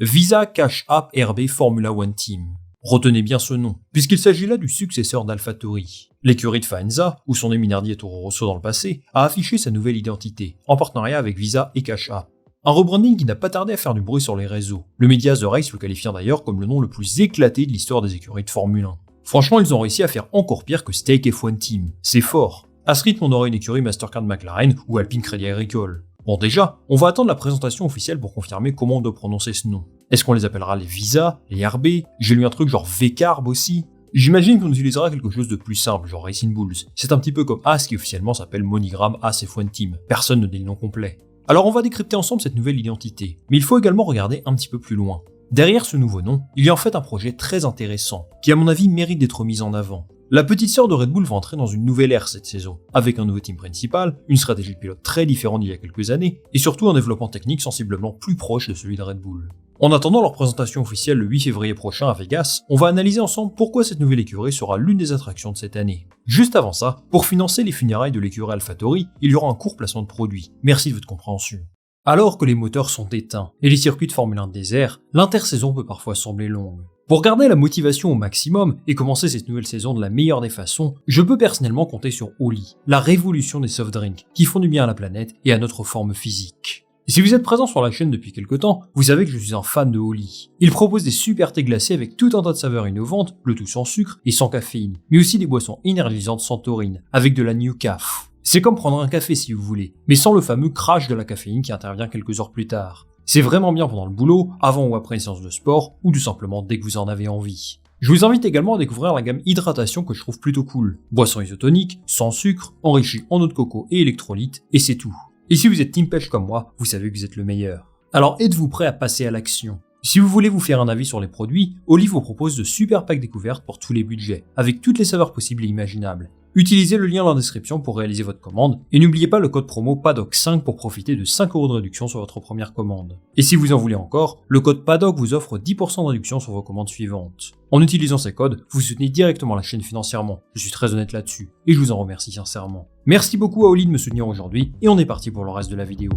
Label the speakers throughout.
Speaker 1: Visa Cash App RB Formula One Team. Retenez bien ce nom, puisqu'il s'agit là du successeur d'AlphaTauri. L'écurie de Faenza, où son Minardi et Toro Rosso dans le passé, a affiché sa nouvelle identité, en partenariat avec Visa et Cash App. Un rebranding qui n'a pas tardé à faire du bruit sur les réseaux, le média The Race le qualifiant d'ailleurs comme le nom le plus éclaté de l'histoire des écuries de Formule 1. Franchement, ils ont réussi à faire encore pire que Stake F1 Team, c'est fort. À ce rythme, on aurait une écurie Mastercard McLaren ou Alpine Crédit Agricole. Bon déjà, on va attendre la présentation officielle pour confirmer comment on doit prononcer ce nom. Est-ce qu'on les appellera les Visa, les RB? J'ai lu un truc genre V-Carb aussi. J'imagine qu'on utilisera quelque chose de plus simple, genre Racing Bulls. C'est un petit peu comme AS qui officiellement s'appelle MoneyGram AS F1 Team. Personne ne dit le nom complet. Alors on va décrypter ensemble cette nouvelle identité, mais il faut également regarder un petit peu plus loin. Derrière ce nouveau nom, il y a en fait un projet très intéressant, qui à mon avis mérite d'être mis en avant. La petite sœur de Red Bull va entrer dans une nouvelle ère cette saison, avec un nouveau team principal, une stratégie de pilote très différente d'il y a quelques années, et surtout un développement technique sensiblement plus proche de celui de Red Bull. En attendant leur présentation officielle le 8 février prochain à Vegas, on va analyser ensemble pourquoi cette nouvelle écurie sera l'une des attractions de cette année. Juste avant ça, pour financer les funérailles de l'écurie AlphaTauri, il y aura un court placement de produits. Merci de votre compréhension. Alors que les moteurs sont éteints et les circuits de Formule 1 désert, l'intersaison peut parfois sembler longue. Pour garder la motivation au maximum et commencer cette nouvelle saison de la meilleure des façons, je peux personnellement compter sur Oli, la révolution des soft drinks qui font du bien à la planète et à notre forme physique. Et si vous êtes présent sur la chaîne depuis quelques temps, vous savez que je suis un fan de Oli. Il propose des super thés glacés avec tout un tas de saveurs innovantes, le tout sans sucre et sans caféine, mais aussi des boissons énergisantes sans taurine, avec de la New Caf. C'est comme prendre un café si vous voulez, mais sans le fameux crash de la caféine qui intervient quelques heures plus tard. C'est vraiment bien pendant le boulot, avant ou après une séance de sport, ou tout simplement dès que vous en avez envie. Je vous invite également à découvrir la gamme hydratation que je trouve plutôt cool. Boisson isotonique, sans sucre, enrichie en eau de coco et électrolytes, et c'est tout. Et si vous êtes team pêche comme moi, vous savez que vous êtes le meilleur. Alors êtes-vous prêt à passer à l'action? Si vous voulez vous faire un avis sur les produits, Oli vous propose de super packs découvertes pour tous les budgets, avec toutes les saveurs possibles et imaginables. Utilisez le lien dans la description pour réaliser votre commande, et n'oubliez pas le code promo PADDOC5 pour profiter de 5 € de réduction sur votre première commande. Et si vous en voulez encore, le code PADDOC vous offre 10% de réduction sur vos commandes suivantes. En utilisant ces codes, vous soutenez directement la chaîne financièrement, je suis très honnête là-dessus, et je vous en remercie sincèrement. Merci beaucoup à Oli de me soutenir aujourd'hui, et on est parti pour le reste de la vidéo.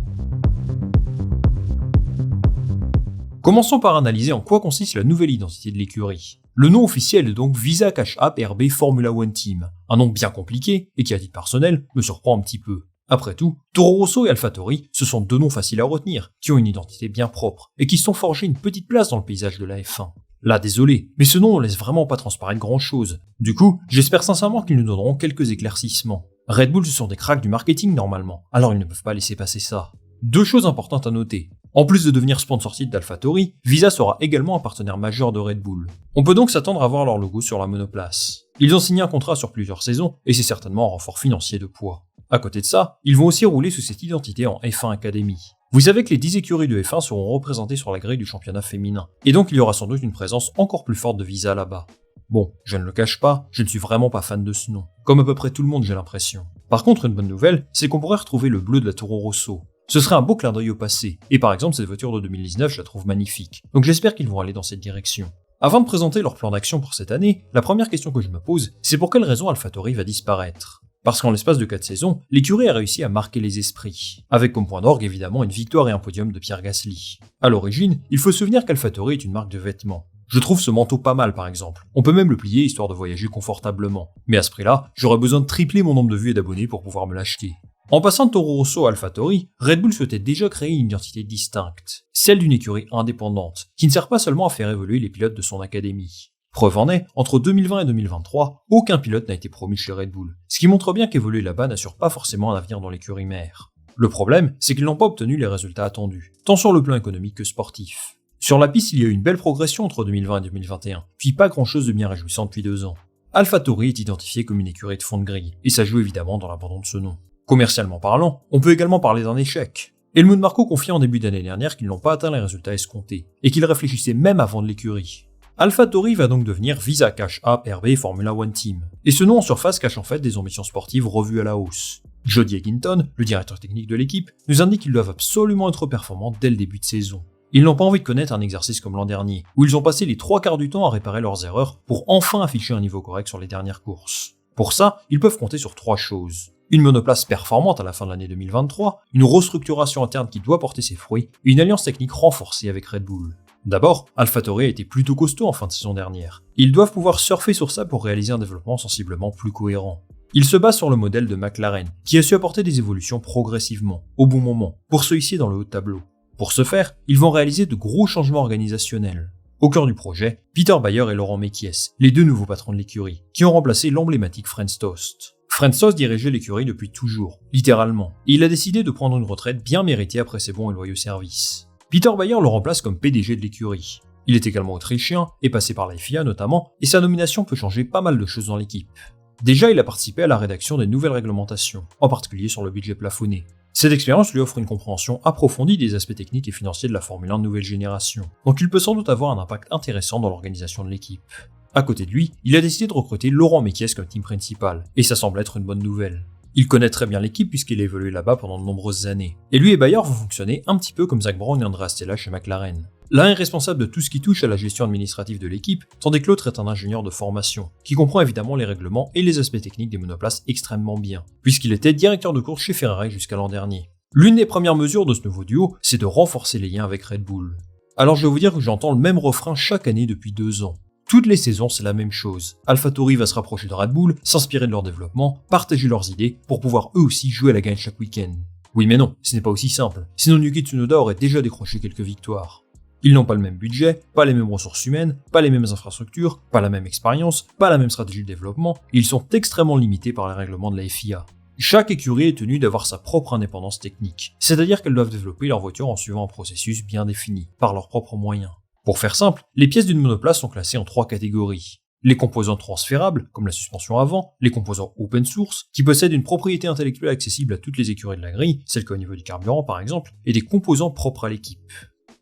Speaker 1: Commençons par analyser en quoi consiste la nouvelle identité de l'écurie. Le nom officiel est donc Visa Cash App RB Formula One Team, un nom bien compliqué et qui à titre personnel me surprend un petit peu. Après tout, Toro Rosso et AlphaTauri, ce sont deux noms faciles à retenir, qui ont une identité bien propre et qui se sont forgés une petite place dans le paysage de la F1. Là, désolé, mais ce nom ne laisse vraiment pas transparaître grand chose. Du coup, j'espère sincèrement qu'ils nous donneront quelques éclaircissements. Red Bull, ce sont des cracks du marketing normalement, alors ils ne peuvent pas laisser passer ça. Deux choses importantes à noter. En plus de devenir sponsor site d'AlphaTauri, Visa sera également un partenaire majeur de Red Bull. On peut donc s'attendre à voir leur logo sur la monoplace. Ils ont signé un contrat sur plusieurs saisons, et c'est certainement un renfort financier de poids. À côté de ça, ils vont aussi rouler sous cette identité en F1 Academy. Vous savez que les 10 écuries de F1 seront représentées sur la grille du championnat féminin, et donc il y aura sans doute une présence encore plus forte de Visa là-bas. Bon, je ne le cache pas, je ne suis vraiment pas fan de ce nom. Comme à peu près tout le monde, j'ai l'impression. Par contre, une bonne nouvelle, c'est qu'on pourrait retrouver le bleu de la Toro Rosso. Ce serait un beau clin d'œil au passé, et par exemple cette voiture de 2019 je la trouve magnifique, donc j'espère qu'ils vont aller dans cette direction. Avant de présenter leur plan d'action pour cette année, la première question que je me pose, c'est pour quelle raison AlphaTauri va disparaître? Parce qu'en l'espace de 4 saisons, l'écurie a réussi à marquer les esprits, avec comme point d'orgue évidemment une victoire et un podium de Pierre Gasly. À l'origine, il faut se souvenir qu'AlphaTauri est une marque de vêtements. Je trouve ce manteau pas mal par exemple, on peut même le plier histoire de voyager confortablement, mais à ce prix-là, j'aurais besoin de tripler mon nombre de vues et d'abonnés pour pouvoir me l'acheter. En passant de Toro Rosso à AlphaTauri, Red Bull souhaitait déjà créer une identité distincte, celle d'une écurie indépendante, qui ne sert pas seulement à faire évoluer les pilotes de son académie. Preuve en est, entre 2020 et 2023, aucun pilote n'a été promu chez Red Bull, ce qui montre bien qu'évoluer là-bas n'assure pas forcément un avenir dans l'écurie mère. Le problème, c'est qu'ils n'ont pas obtenu les résultats attendus, tant sur le plan économique que sportif. Sur la piste, il y a eu une belle progression entre 2020 et 2021, puis pas grand-chose de bien réjouissant depuis 2 ans. AlphaTauri est identifié comme une écurie de fond de grille, et ça joue évidemment dans l'abandon de ce nom. Commercialement parlant, on peut également parler d'un échec. Helmut Marko confia en début d'année dernière qu'ils n'ont pas atteint les résultats escomptés, et qu'ils réfléchissaient même à vendre l'écurie. AlphaTauri va donc devenir Visa Cash App RB Formula One Team, et ce nom en surface cache en fait des ambitions sportives revues à la hausse. Jody Egginton, le directeur technique de l'équipe, nous indique qu'ils doivent absolument être performants dès le début de saison. Ils n'ont pas envie de connaître un exercice comme l'an dernier, où ils ont passé les 3/4 du temps à réparer leurs erreurs pour enfin afficher un niveau correct sur les dernières courses. Pour ça, ils peuvent compter sur 3 choses. Une monoplace performante à la fin de l'année 2023, une restructuration interne qui doit porter ses fruits, et une alliance technique renforcée avec Red Bull. D'abord, AlphaTauri a été plutôt costaud en fin de saison dernière. Ils doivent pouvoir surfer sur ça pour réaliser un développement sensiblement plus cohérent. Ils se basent sur le modèle de McLaren, qui a su apporter des évolutions progressivement, au bon moment, pour se hisser dans le haut de tableau. Pour ce faire, ils vont réaliser de gros changements organisationnels. Au cœur du projet, Peter Bayer et Laurent Mekies, les deux nouveaux patrons de l'écurie, qui ont remplacé l'emblématique Franz Tost. Franz Tost dirigeait l'écurie depuis toujours, littéralement, et il a décidé de prendre une retraite bien méritée après ses bons et loyaux services. Peter Bayer le remplace comme PDG de l'écurie. Il est également autrichien, et passé par la FIA notamment, et sa nomination peut changer pas mal de choses dans l'équipe. Déjà, il a participé à la rédaction des nouvelles réglementations, en particulier sur le budget plafonné. Cette expérience lui offre une compréhension approfondie des aspects techniques et financiers de la Formule 1 de nouvelle génération, donc il peut sans doute avoir un impact intéressant dans l'organisation de l'équipe. À côté de lui, il a décidé de recruter Laurent Mekies comme team principal, et ça semble être une bonne nouvelle. Il connaît très bien l'équipe puisqu'il a évolué là-bas pendant de nombreuses années. Et lui et Bayer vont fonctionner un petit peu comme Zak Brown et Andrea Stella chez McLaren. L'un est responsable de tout ce qui touche à la gestion administrative de l'équipe, tandis que l'autre est un ingénieur de formation, qui comprend évidemment les règlements et les aspects techniques des monoplaces extrêmement bien, puisqu'il était directeur de course chez Ferrari jusqu'à l'an dernier. L'une des premières mesures de ce nouveau duo, c'est de renforcer les liens avec Red Bull. Alors je vais vous dire que j'entends le même refrain chaque année depuis 2 ans. Toutes les saisons, c'est la même chose. AlphaTauri va se rapprocher de Red Bull, s'inspirer de leur développement, partager leurs idées pour pouvoir eux aussi jouer à la gagne chaque week-end. Oui mais non, ce n'est pas aussi simple. Sinon Yuki Tsunoda aurait déjà décroché quelques victoires. Ils n'ont pas le même budget, pas les mêmes ressources humaines, pas les mêmes infrastructures, pas la même expérience, pas la même stratégie de développement, et ils sont extrêmement limités par les règlements de la FIA. Chaque écurie est tenue d'avoir sa propre indépendance technique, c'est-à-dire qu'elles doivent développer leur voiture en suivant un processus bien défini, par leurs propres moyens. Pour faire simple, les pièces d'une monoplace sont classées en 3 catégories. Les composants transférables, comme la suspension avant, les composants open source, qui possèdent une propriété intellectuelle accessible à toutes les écuries de la grille, celle qu'au niveau du carburant par exemple, et des composants propres à l'équipe.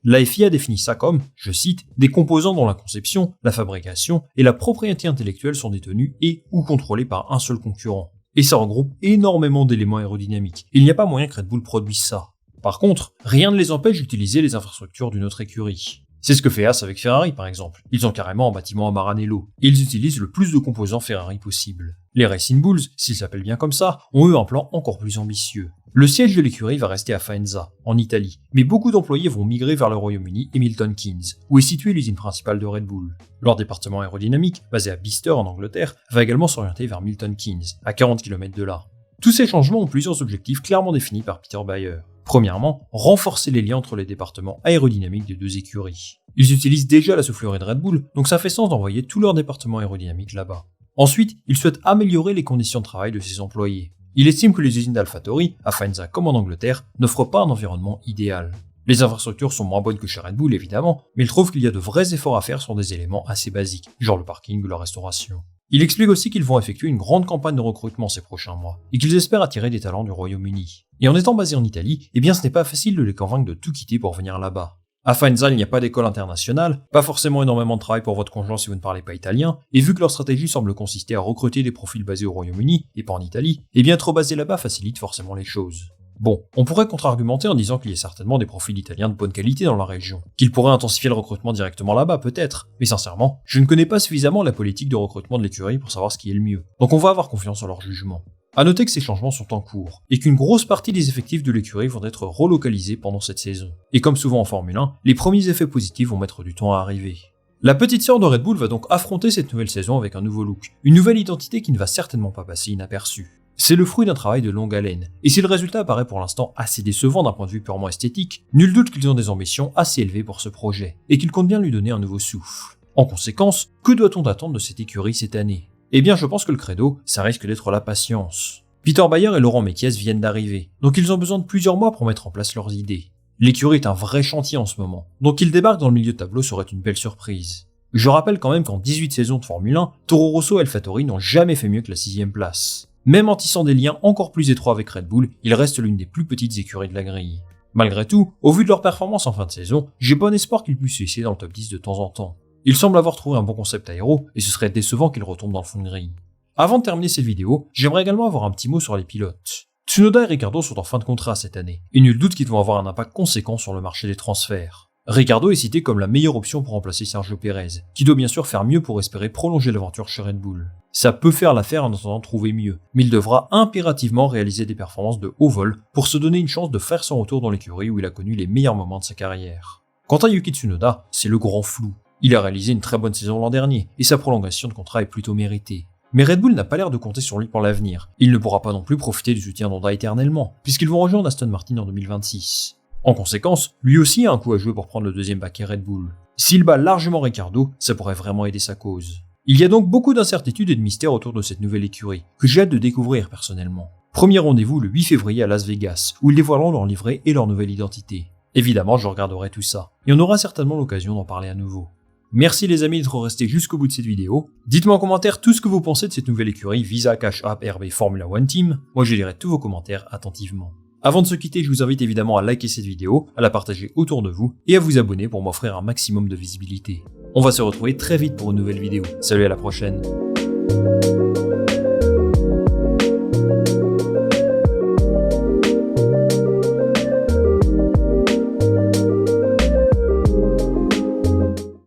Speaker 1: La FIA définit ça comme, je cite, des composants dont la conception, la fabrication et la propriété intellectuelle sont détenus et ou contrôlés par un seul concurrent. Et ça regroupe énormément d'éléments aérodynamiques. Il n'y a pas moyen que Red Bull produise ça. Par contre, rien ne les empêche d'utiliser les infrastructures d'une autre écurie. C'est ce que fait Haas avec Ferrari par exemple. Ils ont carrément un bâtiment à Maranello, et ils utilisent le plus de composants Ferrari possible. Les Racing Bulls, s'ils s'appellent bien comme ça, ont eux un plan encore plus ambitieux. Le siège de l'écurie va rester à Faenza, en Italie, mais beaucoup d'employés vont migrer vers le Royaume-Uni et Milton Keynes, où est située l'usine principale de Red Bull. Leur département aérodynamique, basé à Bicester en Angleterre, va également s'orienter vers Milton Keynes, à 40 km de là. Tous ces changements ont plusieurs objectifs clairement définis par Peter Bayer. Premièrement, renforcer les liens entre les départements aérodynamiques des deux écuries. Ils utilisent déjà la soufflerie de Red Bull, donc ça fait sens d'envoyer tout leur département aérodynamique là-bas. Ensuite, ils souhaitent améliorer les conditions de travail de ses employés. Il estime que les usines d'AlphaTauri, à Faenza comme en Angleterre, n'offrent pas un environnement idéal. Les infrastructures sont moins bonnes que chez Red Bull évidemment, mais il trouve qu'il y a de vrais efforts à faire sur des éléments assez basiques, genre le parking ou la restauration. Il explique aussi qu'ils vont effectuer une grande campagne de recrutement ces prochains mois, et qu'ils espèrent attirer des talents du Royaume-Uni. Et en étant basés en Italie, eh bien ce n'est pas facile de les convaincre de tout quitter pour venir là-bas. À Faenza, il n'y a pas d'école internationale, pas forcément énormément de travail pour votre conjoint si vous ne parlez pas italien, et vu que leur stratégie semble consister à recruter des profils basés au Royaume-Uni, et pas en Italie, eh bien trop basé là-bas facilite forcément les choses. Bon, on pourrait contre-argumenter en disant qu'il y a certainement des profils italiens de bonne qualité dans la région, qu'ils pourraient intensifier le recrutement directement là-bas peut-être, mais sincèrement, je ne connais pas suffisamment la politique de recrutement de l'écurie pour savoir ce qui est le mieux, donc on va avoir confiance en leur jugement. A noter que ces changements sont en cours, et qu'une grosse partie des effectifs de l'écurie vont être relocalisés pendant cette saison. Et comme souvent en Formule 1, les premiers effets positifs vont mettre du temps à arriver. La petite sœur de Red Bull va donc affronter cette nouvelle saison avec un nouveau look, une nouvelle identité qui ne va certainement pas passer inaperçue. C'est le fruit d'un travail de longue haleine, et si le résultat apparaît pour l'instant assez décevant d'un point de vue purement esthétique, nul doute qu'ils ont des ambitions assez élevées pour ce projet, et qu'ils comptent bien lui donner un nouveau souffle. En conséquence, que doit-on attendre de cette écurie cette année ? Eh bien je pense que le credo, ça risque d'être la patience. Peter Bayer et Laurent Mekies viennent d'arriver, donc ils ont besoin de plusieurs mois pour mettre en place leurs idées. L'écurie est un vrai chantier en ce moment, donc qu'ils débarquent dans le milieu de tableau serait une belle surprise. Je rappelle quand même qu'en 18 saisons de Formule 1, Toro Rosso et AlphaTauri n'ont jamais fait mieux que la 6ème place. Même en tissant des liens encore plus étroits avec Red Bull, ils restent l'une des plus petites écuries de la grille. Malgré tout, au vu de leur performance en fin de saison, j'ai bon espoir qu'ils puissent se hisser dans le top 10 de temps en temps. Ils semblent avoir trouvé un bon concept aéro, et ce serait décevant qu'ils retombent dans le fond de grille. Avant de terminer cette vidéo, j'aimerais également avoir un petit mot sur les pilotes. Tsunoda et Ricciardo sont en fin de contrat cette année, et nul doute qu'ils vont avoir un impact conséquent sur le marché des transferts. Ricciardo est cité comme la meilleure option pour remplacer Sergio Pérez, qui doit bien sûr faire mieux pour espérer prolonger l'aventure chez Red Bull. Ça peut faire l'affaire en attendant de trouver mieux, mais il devra impérativement réaliser des performances de haut vol pour se donner une chance de faire son retour dans l'écurie où il a connu les meilleurs moments de sa carrière. Quant à Yuki Tsunoda, c'est le grand flou. Il a réalisé une très bonne saison l'an dernier, et sa prolongation de contrat est plutôt méritée. Mais Red Bull n'a pas l'air de compter sur lui pour l'avenir. Il ne pourra pas non plus profiter du soutien d'Honda éternellement, puisqu'ils vont rejoindre Aston Martin en 2026. En conséquence, lui aussi a un coup à jouer pour prendre le deuxième paquet Red Bull. S'il bat largement Ricciardo, ça pourrait vraiment aider sa cause. Il y a donc beaucoup d'incertitudes et de mystères autour de cette nouvelle écurie, que j'ai hâte de découvrir personnellement. Premier rendez-vous le 8 février à Las Vegas, où ils dévoileront leur livret et leur nouvelle identité. Évidemment, je regarderai tout ça, et on aura certainement l'occasion d'en parler à nouveau. Merci les amis d'être restés jusqu'au bout de cette vidéo. Dites-moi en commentaire tout ce que vous pensez de cette nouvelle écurie Visa Cash App RB Formula One Team. Moi je lirai tous vos commentaires attentivement. Avant de se quitter, je vous invite évidemment à liker cette vidéo, à la partager autour de vous et à vous abonner pour m'offrir un maximum de visibilité. On va se retrouver très vite pour une nouvelle vidéo. Salut, à la prochaine.